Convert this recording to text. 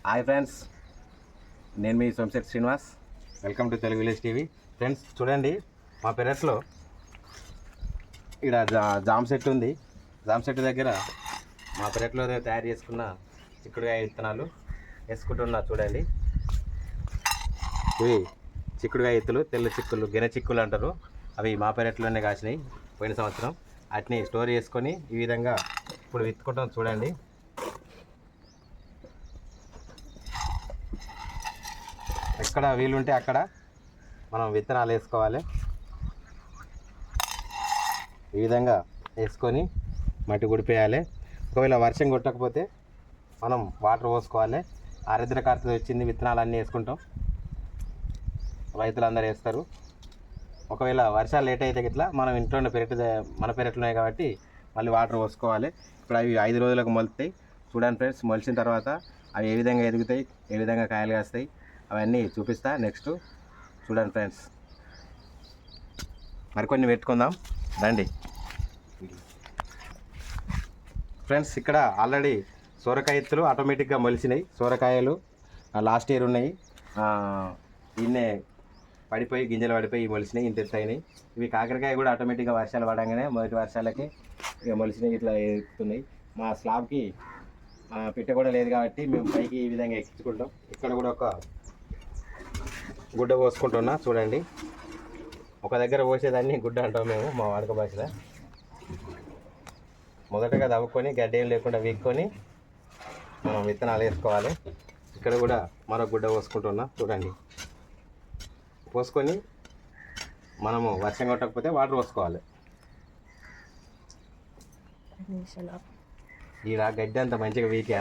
Hi friends, నేను మీ Somasekhar Srinivas. Welcome to Telugu village TV. Friends చూడండి, మా పెరట్లో ఇక్కడ జామ చెట్టు ఉంది. జామ చెట్టు దగ్గర మా పెరట్లో తయారు చేసుకున్న చిక్కుడుకాయ విత్తనాలు వేసుకుంటున్నా. చూడండి, ఇవి చిక్కుడుకాయ విత్తులు, తెల్ల చిక్కులు, గిన్నె చిక్కులు అంటారు. అవి మా పెరట్లోనే కాసినాయి పోయిన సంవత్సరం. వాటిని స్టోర్ చేసుకొని ఈ విధంగా ఇప్పుడు విత్తుకుంటాం. చూడండి, ఎక్కడ వీలుంటే అక్కడ మనం విత్తనాలు వేసుకోవాలి. ఈ విధంగా వేసుకొని మట్టి గుడిపేయాలి. ఒకవేళ వర్షం కొట్టకపోతే మనం వాటర్ పోసుకోవాలి. ఆరుద్ర కార్తె వచ్చింది, విత్తనాలు అన్నీ వేసుకుంటాం. రైతులందరూ వేస్తారు. ఒకవేళ వర్షాలు లేట్ అయితే ఇట్లా మనం ఇంట్లోనే మన పెరట్లోనే కాబట్టి మళ్ళీ వాటర్ పోసుకోవాలి. ఇప్పుడు అవి 5 రోజులకు మొలుతాయి. చూడండి ఫ్రెండ్స్, మొలిచిన తర్వాత అవి ఏ విధంగా ఎదుగుతాయి, ఏ విధంగా కాయలు కాస్తాయి అవన్నీ చూపిస్తా. నెక్స్ట్ చూడండి ఫ్రెండ్స్, మరికొన్ని పెట్టుకుందాం రండి. ఫ్రెండ్స్, ఇక్కడ ఆల్రెడీ సొరకాయ ఎత్తులు ఆటోమేటిక్గా మొలిచినాయి. సొరకాయలు లాస్ట్ ఇయర్ ఉన్నాయి, ఇన్నే పడిపోయి గింజలు పడిపోయి మొలిచినాయి, ఇంత ఎత్తు అయినాయి. ఇవి కాకరకాయ కూడా ఆటోమేటిక్గా వర్షాలు పడంగానే మొదటి వర్షాలకి ఇక మొలిచినాయి, ఇట్లా ఎక్కుతున్నాయి. మా స్లాబ్కి పిట్ట కూడా లేదు కాబట్టి మేము పైకి ఈ విధంగా ఎక్కించుకుంటాం. ఇక్కడ కూడా ఒక గుడ్డ పోసుకుంటున్నా. చూడండి, ఒక దగ్గర పోసేదాన్ని గుడ్డ అంటాం మేము మా వాడుక భాషలో. మొదటగా తవ్వుకొని గడ్డ ఏం లేకుండా వీక్కొని మనం విత్తనాలు వేసుకోవాలి. ఇక్కడ కూడా మరొక గుడ్డ పోసుకుంటున్నా. చూడండి, పోసుకొని మనము వర్షం కొట్టకపోతే వాటర్ పోసుకోవాలి. ఈ గడ్డి అంత మంచిగా వీకే